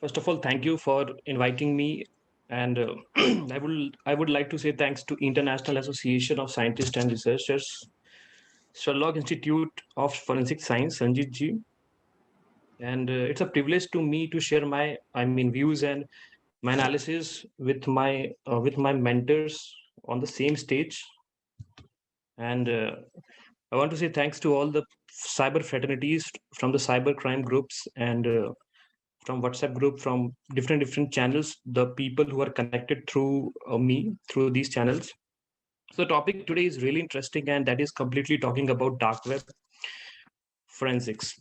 First of all, thank you for inviting me. And I would like to say thanks to International Association of Scientists and Researchers, Sherlock Institute of Forensic Science, Sanjit ji. And it's a privilege to me to share my views and my analysis with my mentors on the same stage. And I want to say thanks to all the cyber fraternities from the cyber crime groups and from WhatsApp group, from different channels, the people who are connected through me through these channels. So the topic today is really interesting, and that is completely talking about dark web forensics.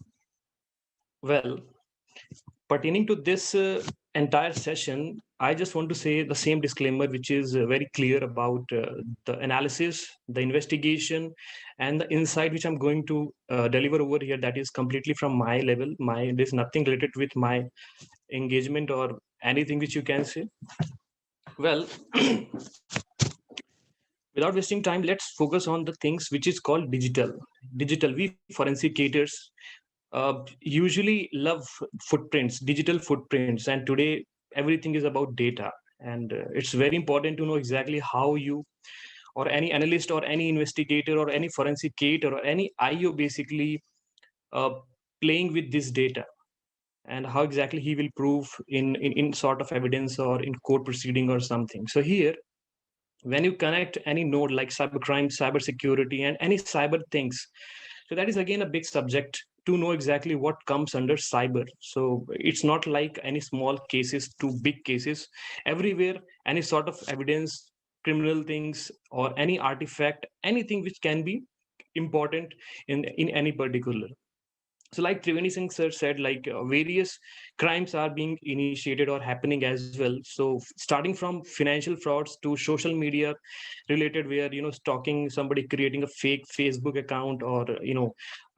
Well, pertaining to this entire session, I just want to say the same disclaimer, which is very clear about the analysis, the investigation, and the insight which I'm going to deliver over here. That is completely from my level. There's nothing related with my engagement or anything which you can say. Well, without wasting time, let's focus on the things which is called digital. We forensicators usually love footprints, digital footprints, and today everything is about data. And it's very important to know exactly how you, or any analyst or any investigator or any forensicator or any IO basically uh, playing with this data, and how exactly he will prove in sort of evidence or in court proceeding or something. So here, when you connect any node like cybercrime, cyber security, and any cyber things, so that is again a big subject to know exactly what comes under cyber. So it's not like any small cases to big cases. Everywhere, any sort of evidence, criminal things, or any artifact, anything which can be important in any particular. So like Triveni Singh sir said, like various crimes are being initiated or happening as well. So starting from financial frauds to social media related, where stalking somebody, creating a fake Facebook account, or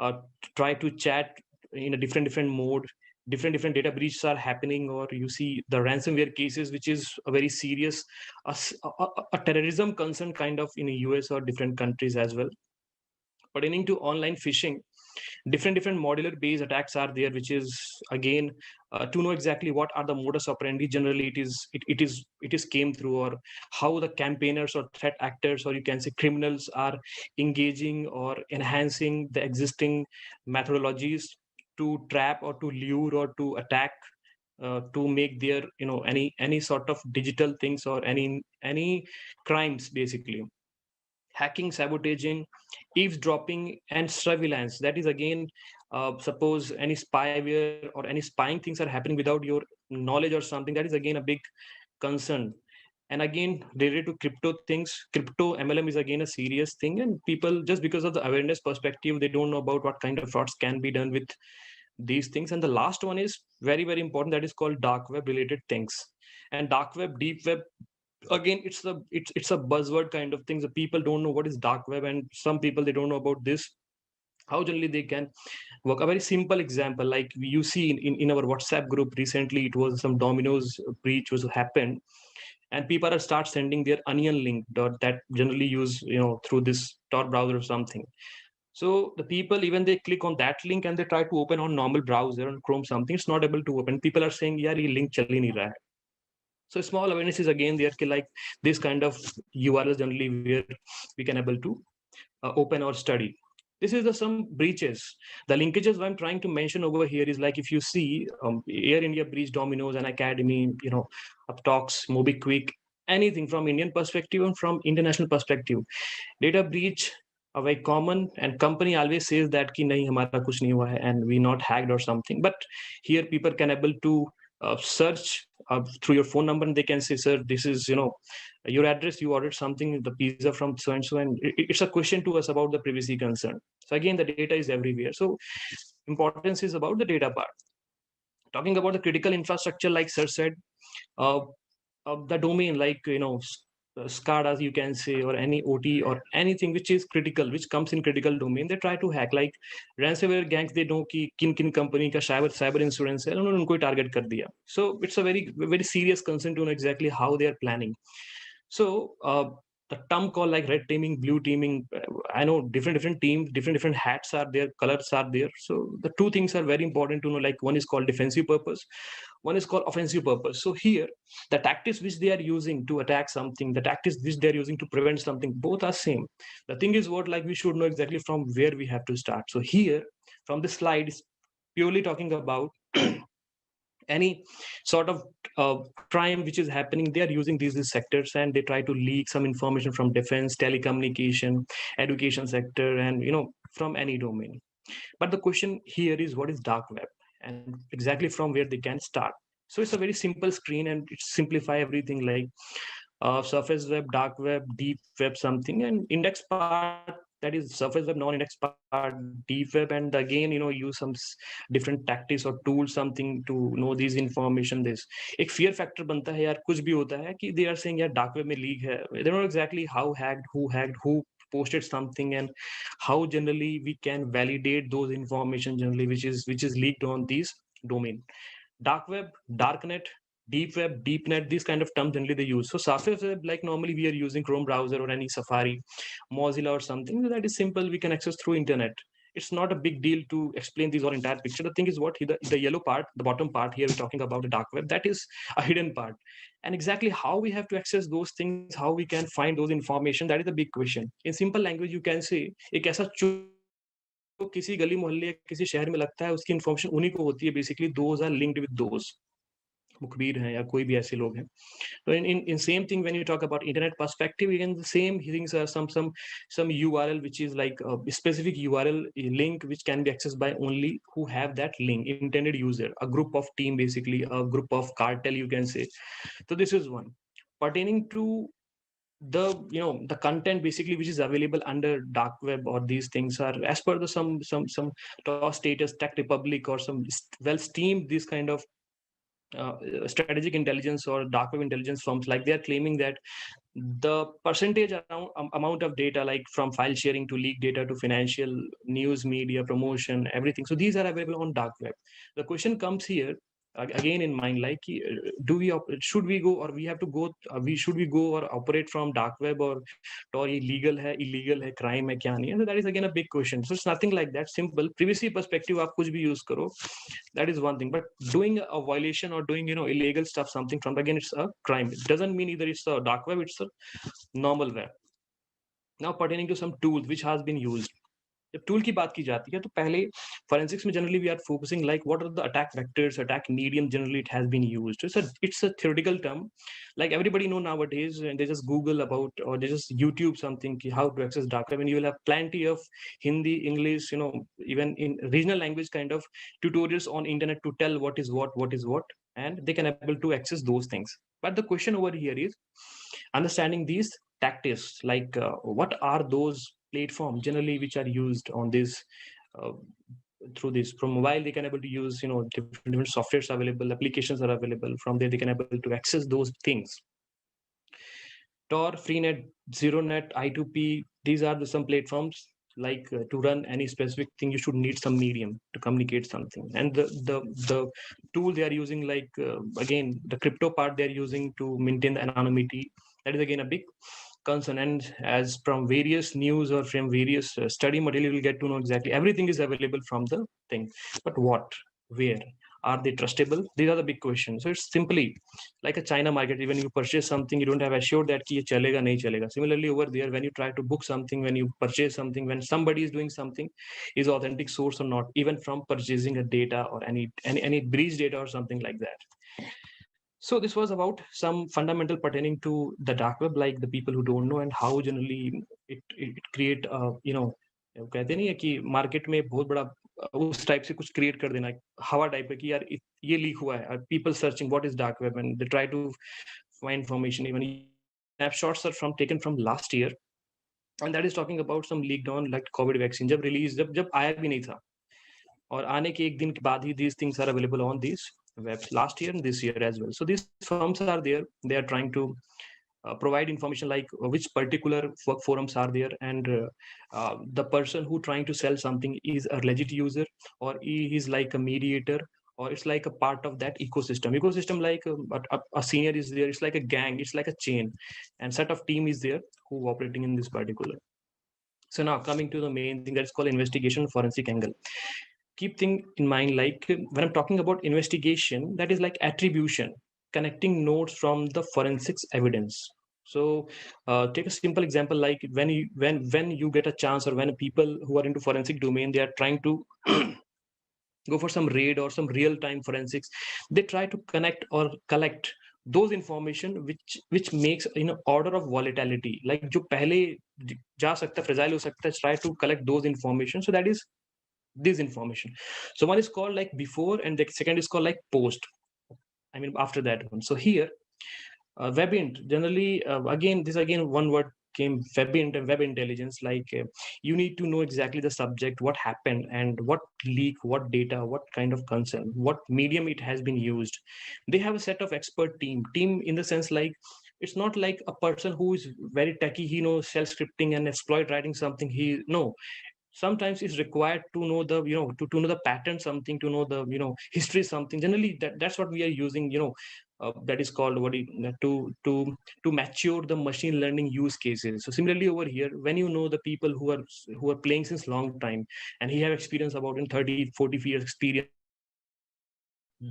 uh, try to chat in a different mode. Different data breaches are happening, or you see the ransomware cases, which is a very serious a terrorism concern kind of in the US or different countries as well. Pertaining to online phishing, different modular based attacks are there, which is again to know exactly what are the modus operandi. Generally it is came through, or how the campaigners or threat actors, or you can say criminals, are engaging or enhancing the existing methodologies to trap or to lure or to attack, to make their any sort of digital things or any crimes basically. Hacking, sabotaging, eavesdropping, and surveillance. That is again, suppose any spyware or any spying things are happening without your knowledge or something. That is again a big concern. And again, related to crypto things, crypto MLM is again a serious thing, and people, just because of the awareness perspective, they don't know about what kind of frauds can be done with these things. And the last one is very important, that is called dark web related things. And dark web, deep web, again, it's a buzzword kind of thing. The people don't know what is dark web, and some people, they don't know about this, how generally they can work. A very simple example, like you see in our WhatsApp group recently, it was some Domino's breach was happened, and people are start sending their onion link that generally use through this Tor browser or something. So the people, even they click on that link and they try to open on normal browser on Chrome something, it's not able to open. People are saying, yeah, ye link chal hi nahi raha hai. So small awareness is again there, like this kind of URLs generally where we can able to open or study. This is the some breaches. The linkages I'm trying to mention over here is, like, if you see Air India breach, Domino's, and Academy, Uptalks, MobiQuick, anything from Indian perspective and from international perspective. Data breach are very common, and company always says that ki nahi hamara kuch nahi hua hai and we not hacked or something. But here people can able to search through your phone number, and they can say, sir, this is your address, you ordered something, the pizza from so and so, and it's a question to us about the privacy concern. So again, the data is everywhere. So importance is about the data part. Talking about the critical infrastructure, like sir said, uh, the domain, like SCADA, you can say, or any OT or anything which is critical, which comes in critical domain, they try to hack. Like ransomware gangs, they know कि किन company का cyber insurance है, उन्होंने उनको target कर दिया. So it's a very serious concern to know exactly how they are planning. So the a term called like red teaming, blue teaming. I know different teams, different hats are there, colors are there. So the two things are very important to know. Like one is called defensive purpose, one is called offensive purpose. So here, the tactics which they are using to attack something, the tactics which they are using to prevent something, both are same. The thing is what, like we should know exactly from where we have to start. So here, from the slide, is purely talking about any sort of crime which is happening. They are using these sectors, and they try to leak some information from defense, telecommunication, education sector, and from any domain. But the question here is, what is dark web, and exactly from where they can start. So it's a very simple screen, and it simplify everything, like surface web, dark web, deep web something, and index part, that is surface web, non-index part, deep web, and again use some different tactics or tools something to know these information. This एक fear factor बनता है यार, कुछ भी होता है कि they are saying यार dark web में leak है, they don't know exactly how hacked, who posted something, and how generally we can validate those information generally which is leaked on these domain. Dark web, darknet, deep web, deep net, these kind of terms generally they use. So surface web, like normally we are using Chrome browser or any Safari, Mozilla or something, that is simple, we can access through internet. It's not a big deal to explain this or entire picture. The thing is what, the yellow part, the bottom part here, we're talking about the dark web, that is a hidden part. And exactly how we have to access those things, how we can find those information, that is the big question. In simple language you can say, एक ऐसा जो किसी गली मोहल्ले या किसी शहर में लगता है, उसकी इन्फॉर्मेशन उन्हीं को होती है basically, those are linked with those, मुखबिर हैं या कोई भी ऐसे लोग हैं. So in same thing, when you talk about internet perspective, again the same things are some URL which is like a specific URL link which can be accessed by only who have that link, intended user, a group of team, basically a group of cartel you can say. So this is one pertaining to the content basically which is available under dark web, or these things are as per the some TOS status, Tech Republic, or some well steamed this kind of strategic intelligence or dark web intelligence firms, like they are claiming that the percentage around amount of data, like from file sharing to leak data to financial news, media promotion, everything, so these are available on dark web. The question comes here again in mind, like do we should we go, or we have to go, should we go or operate from dark web, or ये legal है, illegal है, crime है, क्या नहीं है. So that is again a big question. So it's nothing like that simple. Privacy perspective आप कुछ भी use करो, that is one thing, but doing a violation or doing illegal stuff something from, again it's a crime. It doesn't mean either it's a dark web, it's a normal web. Now pertaining to some tools which has been used, जब tool की बात की जाती है तो पहले forensics में generally we are focusing like what are the attack vectors, attack medium generally it has been used. So it's a theoretical term, like everybody know nowadays, and they just Google about, or they just YouTube something how to access dark web, and you will have plenty of Hindi, English, even in regional language kind of tutorials on internet to tell what is what, and they can able to access those things. But the question over here is understanding these tactics, like what are those platforms generally which are used on this, uh, through this. From mobile they can able to use different softwares available, applications are available, from there they can able to access those things. Tor, Freenet, ZeroNet, I2P, these are some platforms, like to run any specific thing you should need some medium to communicate something. And the tool they are using, like again the crypto part they are using to maintain the anonymity, that is again a big concern. And as from various news or from various study material, you will get to know exactly everything is available from the thing. But what, where, are they trustable? These are the big questions. So it's simply like a China market. When you purchase something, you don't have assured that ki ye chalega nahi chalega. Similarly over there, when you try to book something, when you purchase something, when somebody is doing something, is authentic source or not, even from purchasing a data or any breach data or something like that. So this was about some fundamental pertaining to the dark web, like the people who don't know, and how generally it create कहते नहीं है कि market में बहुत बड़ा उस type से कुछ क्रिएट कर देना, हवा टाइप है कि यार ये लीक हुआ है, people searching what is dark web, and they try to find information. Even snapshots are taken from last year, and that is talking about some leaked on like COVID vaccine जब release जब आया भी नहीं था, और आने के एक दिन के बाद ही these things are available on these webs last year and this year as well. So these firms are there, they are trying to provide information like which particular work forums are there, and the person who trying to sell something is a legit user, or he is like a mediator, or it's like a part of that ecosystem like a senior is there. It's like a gang, it's like a chain, and set of team is there who operating in this particular. So now coming to the main thing, that's called investigation forensic angle. Keep thing in mind, like when I'm talking about investigation, that is like attribution, connecting nodes from the forensics evidence. So take a simple example, like when you get a chance, or when people who are into forensic domain, they are trying to go for some raid or some real time forensics, they try to connect or collect those information which makes order of volatility, like jo pehle ja sakta hai, fragile ho sakta hai, try to collect those information. So that is this information. So one is called like before, and the second is called like post, I mean after that one. So here webint generally, again this again one word came, webint and web intelligence, like you need to know exactly the subject, what happened, and what leak, what data, what kind of concern, what medium it has been used. They have a set of expert team in the sense, like it's not like a person who is very techy, he knows shell scripting and exploit writing something, he no, sometimes it's required to know the to know the pattern something, to know the history something. Generally that's what we are using, that is called what to mature the machine learning use cases. So similarly over here, when you know the people who are playing since long time, and he have experience about in 30-40 years experience,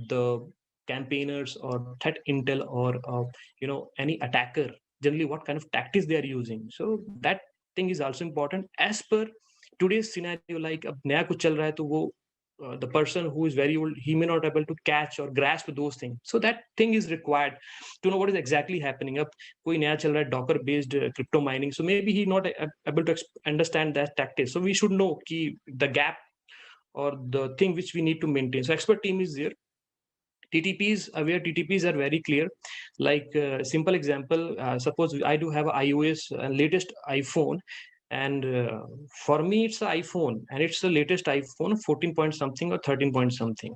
the campaigners or threat intel, or any attacker, generally what kind of tactics they are using. So that thing is also important as per today's scenario. Like ab naya kuch chal raha hai, to wo the person who is very old, he may not able to catch or grasp those things. So that thing is required to know what is exactly happening. Ab koi naya chal raha hai docker based crypto mining, so maybe he not able to understand that tactics. So we should know ki the gap or the thing which we need to maintain. So expert team is there. TTPs, where TTPs are very clear. Like simple example, suppose I do have a iOS latest iPhone, and for me it's an iPhone, and it's the latest iPhone 14 point something or 13 point something.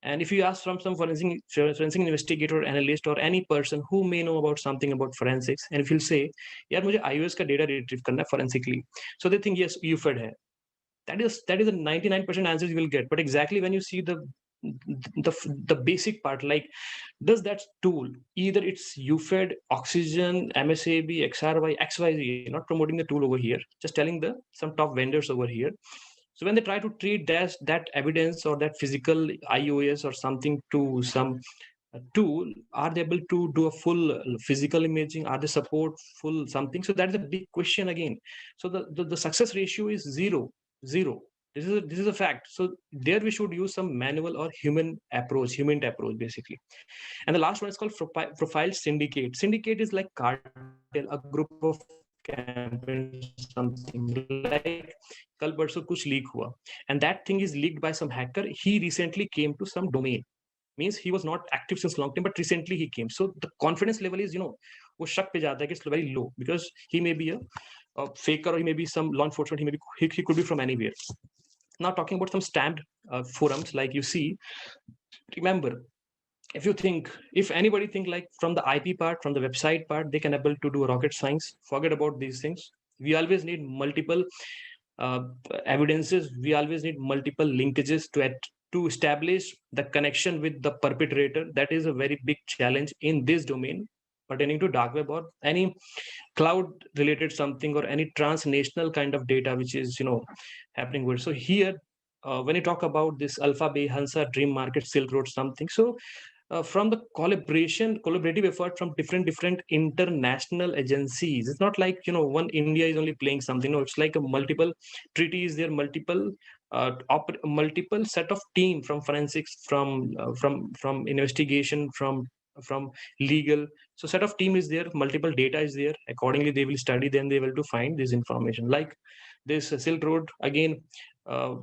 And if you ask from some forensic investigator, analyst, or any person who may know about something about forensics, and if he'll say, यार मुझे iOS का data retrieve करना है forensically, so they think yes, UFED है. That is a 99% answers you will get. But exactly when you see the basic part, like does that tool, either it's UFED, Oxygen, MSAB, XRY, XYZ, not promoting the tool over here, just telling the some top vendors over here. So when they try to treat that evidence or that physical iOS or something to some tool, are they able to do a full physical imaging? Are they support full something? So that is a big question again. So the success ratio is zero. This is a fact. So there we should use some manual or human approach basically. And the last one is called profile syndicate. Syndicate is like cartel, a group of campaigns, something like kal parso kuch leak hua, and that thing is leaked by some hacker. He recently came to some domain, means he was not active since long time, but recently he came. So the confidence level is, वो शक पे जाता है कि it's very low, because he may be a faker, or he may be some law enforcement, he could be from anywhere. Now talking about some stamped forums, like you see, remember, if anybody think like from the IP part, from the website part, they can able to do rocket science, forget about these things. We always need multiple uh, evidences, we always need multiple linkages to establish the connection with the perpetrator. That is a very big challenge in this domain pertaining to dark web or any cloud related something, or any transnational kind of data which is happening with. So here when you talk about this Alpha Bay, Hansa, Dream Market, Silk Road something, so from the collaborative effort from different international agencies, it's not like one India is only playing something. No, it's like a multiple treaties there, multiple set of team from forensics, from investigation, from legal. So set of team is there, multiple data is there, accordingly they will study, then they will to find this information. Like this Silk Road again, uh,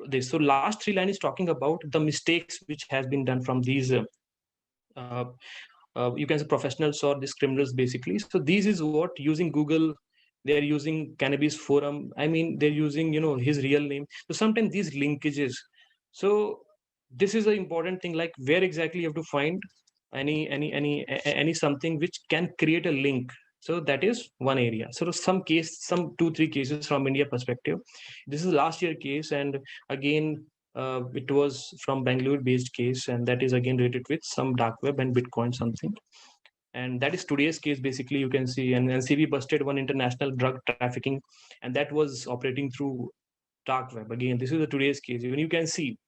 this, so last three line is talking about the mistakes which has been done from these uh, you can say professionals or these criminals basically. So this is what using Google, they are using cannabis forum, I mean they're using his real name. So sometimes these linkages, so this is an important thing, like where exactly you have to find any something which can create a link. So that is one area. So some 2-3 cases from India perspective. This is last year case, and again It was from Bangalore-based case, and that is again related with some dark web and Bitcoin something. And that is today's case. Basically, you can see, and NCB busted one international drug trafficking, and that was operating through dark web. Again, this is the today's case. Even you can see.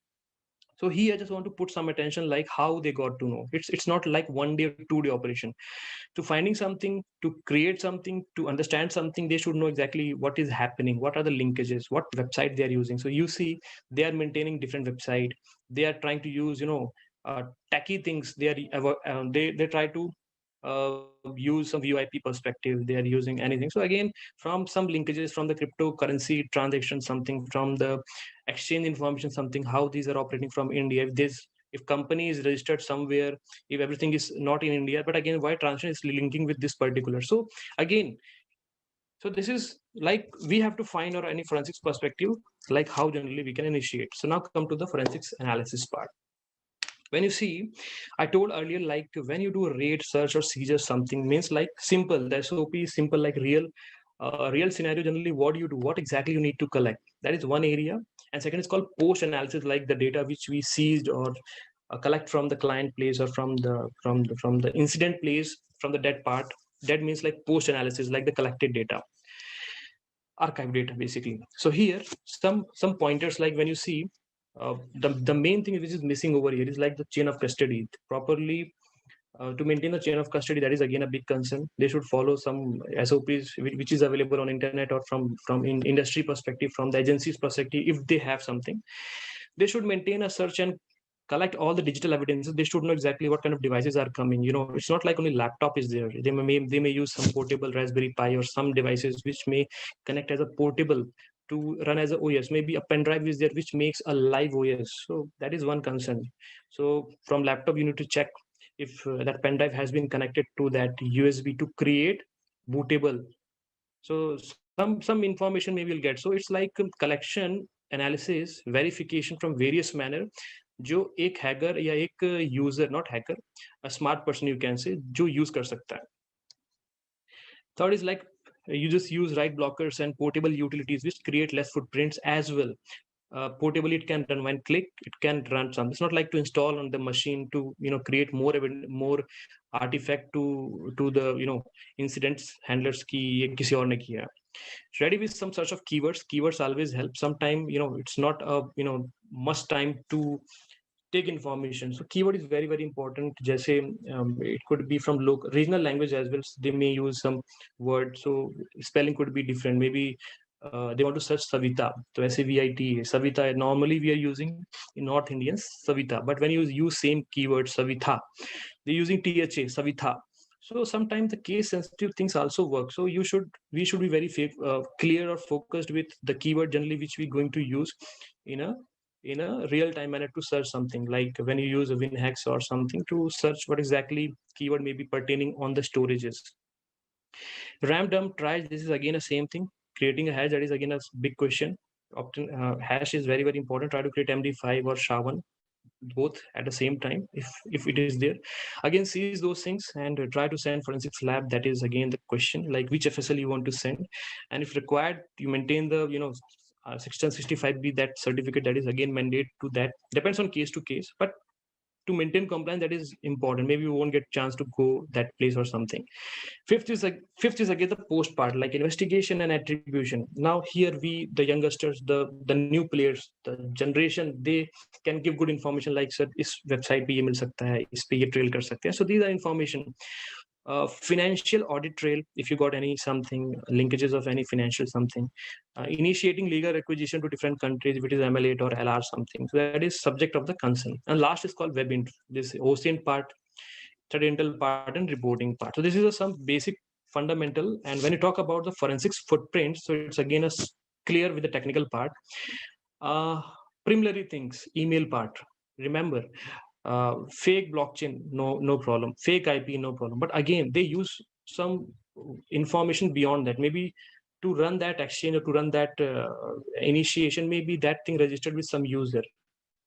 So here, I just want to put some attention, like how they got to know. It's not like 1 day or 2 day operation. To finding something, to create something, to understand something, they should know exactly what is happening, what are the linkages, what website they are using. So you see, they are maintaining different website. They are trying to use, tacky things. They try to use some VoIP perspective. They are using anything. So again, from some linkages, from the cryptocurrency transaction, something from the exchange information, something how these are operating from India. If company is registered somewhere, if everything is not in India, but again, why transaction is linking with this particular. So again, so this is like we have to find, or any forensics perspective, like how generally we can initiate. So now come to the forensics analysis part. When you see, I told earlier, like when you do a raid, search, or seizure, something means like simple. The SOP is simple, like real scenario. Generally, what do you do? What exactly you need to collect? That is one area. And second is called post analysis, like the data which we seized or collect from the client place, or from the incident place, from the dead part. That means like post analysis, like the collected data, archive data, basically. So here, some pointers, like when you see, the main thing which is missing over here is like the chain of custody properly. To maintain the chain of custody, that is again a big concern. They should follow some SOPs which is available on internet, or from in industry perspective, from the agency's perspective. If they have something, they should maintain a search and collect all the digital evidences. They should know exactly what kind of devices are coming. It's not like only laptop is there. They may use some portable Raspberry Pi, or some devices which may connect as a portable to run as a OS. Maybe a pen drive is there which makes a live OS. So that is one concern. So from laptop, you need to check if that pen drive has been connected to that USB to create bootable. So some information maybe you'll get. So it's like collection, analysis, verification from various manner, जो एक hacker या एक user, not hacker, a smart person you can say, जो use कर सकता है. Third is like you just use write blockers and portable utilities which create less footprints as well. Portable, it can run one click, it can run some. It's not like to install on the machine to create more artifact to the incidents handlers की ये किसी और ने किया. Ready with some sort of keywords always help. Sometime it's not a must time to take information. So keyword is very very important. Jaise, it could be from local regional language as well. They may use some word, so spelling could be different. Maybe they want to search Savita, so SAVITA. Savita, normally we are using in North Indians Savita, but when you use same keyword Savita, they're using THA, Savita. So sometimes the case sensitive things also work. So we should be very clear or focused with the keyword generally which we're going to use in a real-time manner to search something. Like when you use a WinHex or something to search what exactly keyword may be pertaining on the storages. RAM dump tries, this is again the same thing. Creating a hash, that is again a big question. Often hash is very very important. Try to create MD5 or SHA-1, both at the same time if it is there. Again, seize those things and try to send forensics lab. That is again the question, like which FSL you want to send, and if required, you maintain the 1665B, that certificate. That is again mandate to that. Depends on case to case, but to maintain compliance, that is important. Maybe you won't get chance to go that place or something. Fifth is again the post part, like investigation and attribution. Now here the youngsters, the new players, the generation, they can give good information, like sir इस website पे ये मिल सकता है, इस पे ये trail कर सकते हैं. So these are information. Financial audit trail, if you got any something linkages of any financial something. Initiating legal acquisition to different countries, if it is ML8 or LR something. So that is subject of the concern. And last is called web info, this OSINT part, incidental part, and reporting part. So this is some basic fundamental. And when you talk about the forensics footprint, so it's again clear with the technical part. Preliminary things, email part. Remember, fake blockchain, no problem. Fake IP, no problem. But again, they use some information beyond that. Maybe to run that exchange or to run that initiation, maybe that thing registered with some user,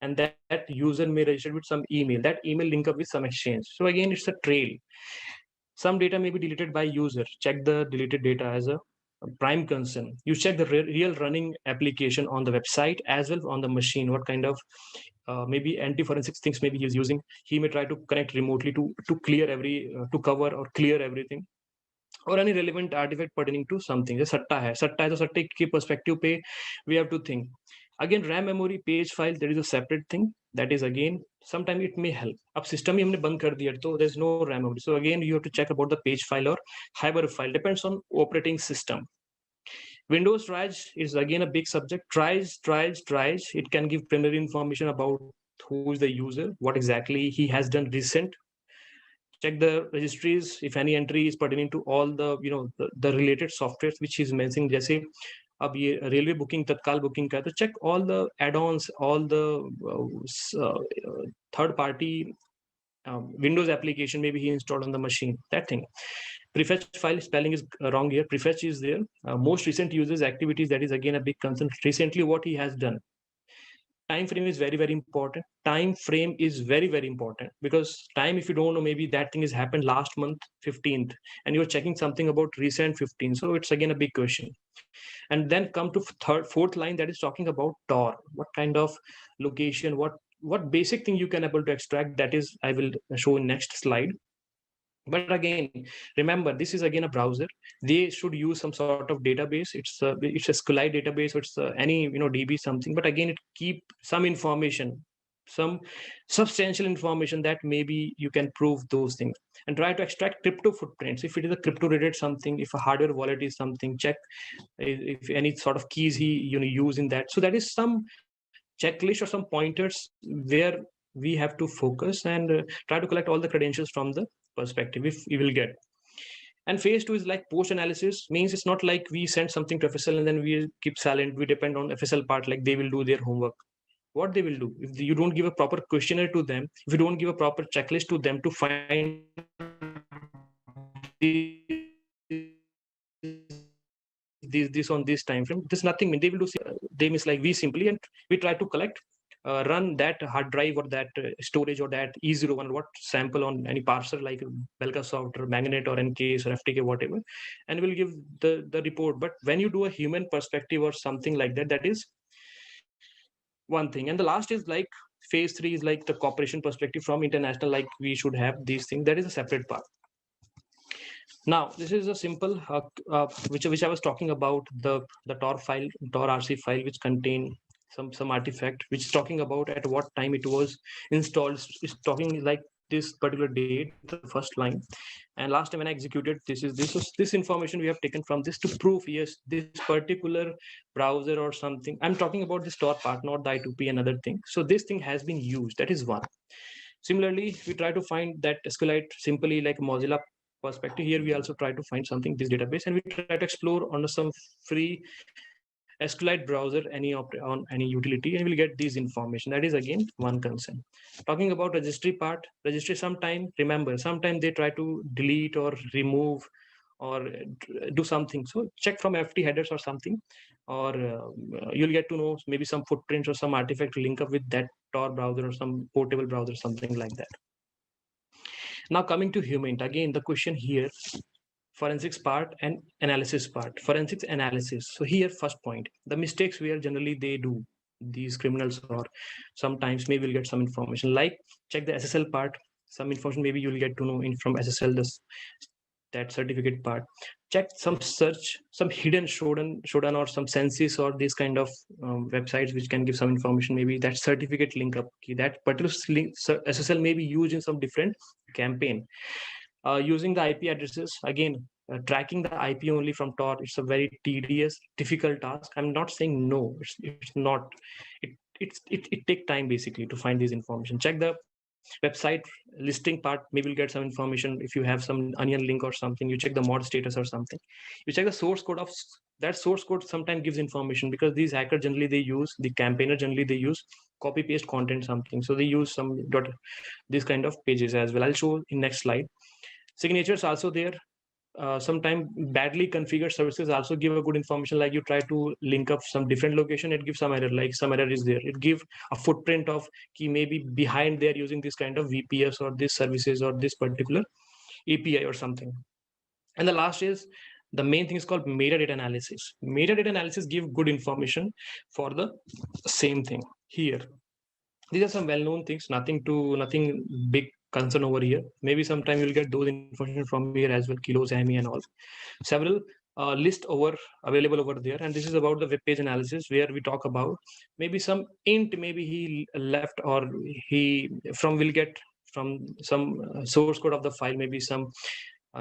and that user may register with some email. That email link up with some exchange. So again, it's a trail. Some data may be deleted by user. Check the deleted data as a prime concern. You check the real running application on the website as well on the machine. What kind of maybe anti-forensic things maybe he's using. He may try to connect remotely to clear to cover or clear everything, or any relevant artifact pertaining to something. जैसे सट्टा है, तो सट्टे के perspective पे we have to think. Again, RAM memory page file, there is a separate thing. That is again, sometimes it may help. अब system ही हमने बंद कर दिया तो there is no RAM memory. So again, you have to check about the page file or hyper file. Depends on operating system. Windows triage is again a big subject. Triage. It can give preliminary information about who is the user, what exactly he has done recent. Check the registries if any entry is pertaining to all the the related softwares which is mentioning. जैसे अब ये railway booking तत्काल booking का है तो check all the add-ons, all the third party Windows application maybe he installed on the machine, that thing. Prefetch file spelling is wrong here. Prefetch is there. Most recent users activities, that is again a big concern. Recently what he has done. Time frame is very important. Time frame is very important, because time, if you don't know, maybe that thing has happened last month 15th and you're checking something about recent 15th, so it's again a big question. And then come to fourth line, that is talking about Tor. What kind of location, what basic thing you can able to extract, that is I will show in next slide. But again, remember, this is again a browser. They should use some sort of database. It's a SQLite database, or it's any DB something. But again, it keep some information, some substantial information that maybe you can prove those things, and try to extract crypto footprints. If it is a crypto related something, if a hardware wallet is something, check if any sort of keys he use in that. So that is some checklist or some pointers where we have to focus and try to collect all the credentials from the perspective if we will get. And phase 2 is like post analysis. Means it's not like we send something to FSL and then we keep silent. We depend on FSL part, like they will do their homework. What they will do, if you don't give a proper questionnaire to them, if you don't give a proper checklist to them to find this on this time frame, there's nothing. They will do. They miss like we simply, and we try to collect, run that hard drive or that storage or that E01 what sample on any parser like Belkasoft or Magnet or NKS or FTK, whatever, and we'll give the report. But when you do a human perspective or something like that, that is one thing. And the last is like phase 3 is like the cooperation perspective from international, like we should have these things. That is a separate part. Now this is a simple which I was talking about, the Tor file, Tor RC file, which contain some artifact which is talking about at what time it was installed. It's talking like this particular date, the first line, and last time when I executed, this information we have taken from this to prove yes, this particular browser or something. I'm talking about this Tor part, not the I2P, another thing. So this thing has been used. That is one. Similarly, we try to find that SQLite simply like Mozilla perspective. Here we also try to find something this database, and we try to explore on some free SQLite browser on any utility, and we'll get these information. That is again one concern. Talking about registry part, registry sometime, remember, sometimes they try to delete or remove or do something. So check from FT headers or something, or you'll get to know maybe some footprints or some artifact link up with that Tor browser or some portable browser, something like that. Now coming to human, again the question here, forensics part and analysis part. Forensics analysis. So here first point, the mistakes where generally they do, these criminals, or sometimes maybe we'll get some information like check the SSL part, some information maybe you'll get to know from SSL, that certificate part. Check some search, some hidden Shodan or some census or these kind of websites which can give some information, maybe that certificate link up key, that particular SSL may be used in some different campaign. Using the IP addresses, again, tracking the IP only from Tor, it's a very tedious, difficult task. I'm not saying no, it's not. It take time basically to find this information. Check the website listing part, maybe you'll get some information. If you have some onion link or something, you check the mod status or something. You check the source code of that source code, sometimes gives information, because these hackers generally they use, the campaigner generally they use copy paste content something. So they use some this kind of pages as well. I'll show in next slide. Signatures also there. Sometimes badly configured services also give a good information, like you try to link up some different location, it gives some error, like some error is there. It give a footprint of key maybe behind there using this kind of VPS or this services or this particular API or something. And the last is The main thing is called metadata analysis. Metadata analysis give good information for the same thing. Here, these are some well-known things, nothing big concern over here. Maybe sometime you'll get those information from here as well, kilos, AMI and all. Several list over available over there, and this is about the web page analysis, where we talk about maybe some int, maybe he left, or he from will get from some source code of the file, maybe some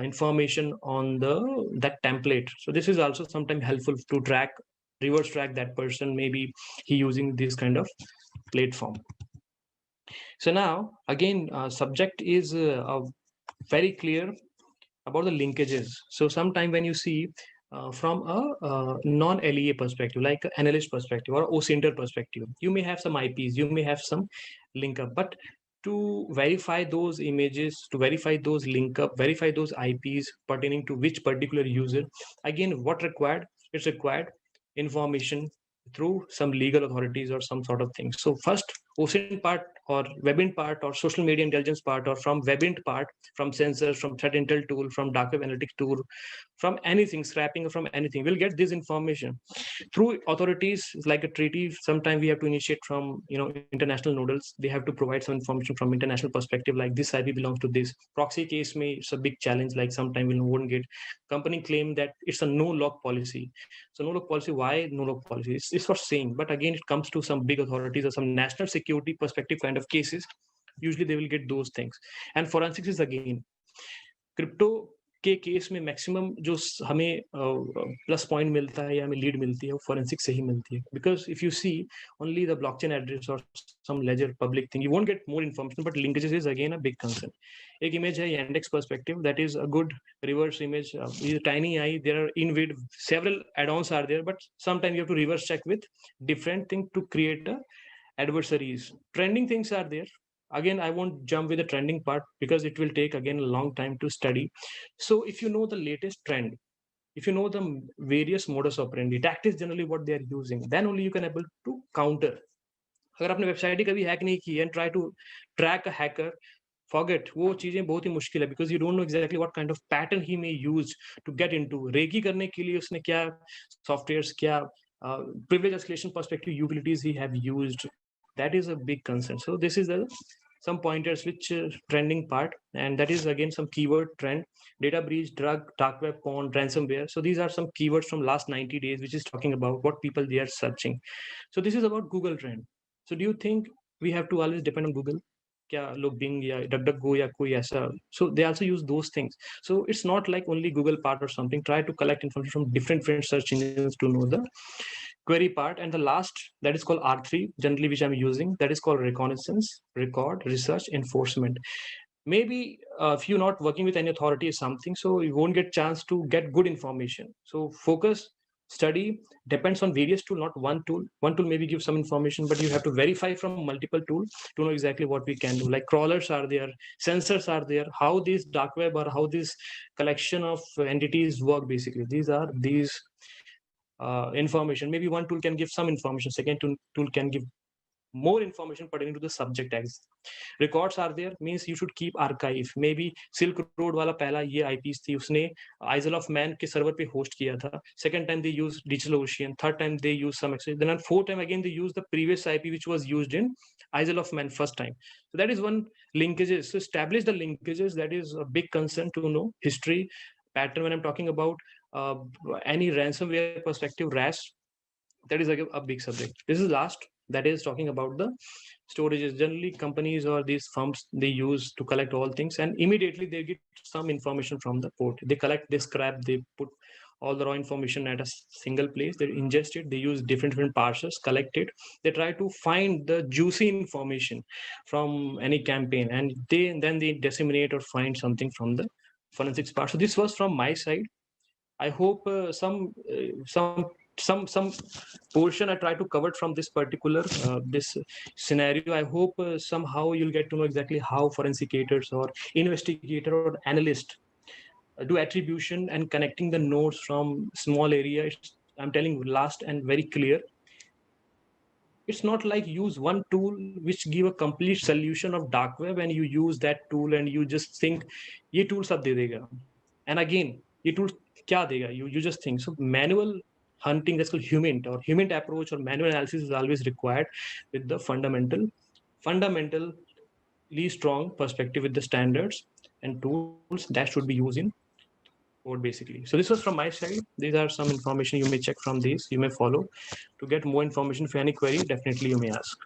information on that template. So this is also sometimes helpful to reverse track that person, maybe he using this kind of platform. So now again, subject is very clear about the linkages. So sometime when you see from a non-LEA perspective, like analyst perspective or OCenter perspective, you may have some IPs, you may have some link up, but to verify those images, to verify those link up, verify those IPs pertaining to which particular user, again, what required? It's required information through some legal authorities or some sort of thing. So first, OSINT part or WebInt part or social media intelligence part, or from WebInt part, from sensors, from threat intel tool, from dark web analytics tool, from anything, scrapping, from anything, we'll get this information through authorities like a treaty. Sometimes we have to initiate from international nodals. They have to provide some information from international perspective, like this IP belongs to this. Proxy case may, it's a big challenge, like sometimes we won't get. Company claim that it's a no lock policy. So no lock policy, why no lock policy? It's for saying, but again, it comes to some big authorities or some national security perspective kind of cases. Usually they will get those things. And forensics is again crypto के case में maximum जो हमें plus point मिलता है या हमें lead मिलती है वो फोरेंसिक से ही मिलती है, because if you see only the blockchain address और some ledger public thing, you won't get more information, but linkages is again a big concern. एक इमेज है index perspective, that is a good reverse image. TinEye, there are in with several add-ons are there, but sometime you have to reverse check with different thing to create a adversaries. Trending things are there. Again, I won't jump with the trending part because it will take again a long time to study. So if you know the latest trend, if you know the various modus operandi, tactics generally what they are using, then only you can able to counter. अगर आपने website ही कभी hack नहीं की and try to track a hacker, forget, वो चीजें बहुत ही मुश्किल है, because you don't know exactly what kind of pattern he may use to get into. Recce करने के लिए उसने क्या softwares, क्या privilege escalation perspective utilities he have used, that is a big concern. So this is some pointers which trending part, and that is again some keyword trend: data breach, drug, dark web, porn, ransomware. So these are some keywords from last 90 days which is talking about what people they are searching. So this is about Google trend. So do you think we have to always depend on Google? क्या लोग Bing या DuckDuckGo या कोई ऐसा, so they also use those things. So it's not like only Google part or something. Try to collect information from different search engines to know the query part. And the last, that is called R3 generally, which I'm using, that is called reconnaissance, record, research, enforcement. Maybe if you're not working with any authority or something, so you won't get chance to get good information. So focus, study, depends on various tool, not one tool. One tool maybe gives some information, but you have to verify from multiple tools to know exactly what we can do. Like crawlers are there, sensors are there, how this dark web or how this collection of entities work. Basically these are information. Maybe one tool can give some information, second tool can give more information pertaining to the subject tags. Records are there, means you should keep archive. Maybe Silk Road वाला पहला ये IPs थी, उसने Isle of Man के server पे host किया था. Second time they use DigitalOcean. Third time they use some exchange. Then fourth time again they use the previous IP which was used in Isle of Man first time. So that is one linkages. So establish the linkages. That is a big concern to know history pattern when I'm talking about any ransomware perspective, RAS. That is a big subject. This is last, that is talking about the storages. Generally companies or these firms, they use to collect all things, and immediately they get some information from the port. They collect, they scrap, they put all the raw information at a single place, they ingest it, they use different parsers, collect it, they try to find the juicy information from any campaign, and then they disseminate or find something from the forensics part. So this was from my side. I hope some portion I try to cover from this particular this scenario. I hope somehow you'll get to know exactly how forensicators or investigator or analyst do attribution and connecting the nodes from small area. I'm telling you last and very clear. It's not like use one tool which give a complete solution of dark web and you use that tool and you just think ये tool सब दे देगा. And again, ये tool क्या देगा? You just think. So manual hunting, that's called human or human approach or manual analysis is always required with the fundamentally strong perspective with the standards and tools that should be used in code basically. So this was from my side. These are some information you may check from these. You may follow. To get more information for any query, definitely you may ask.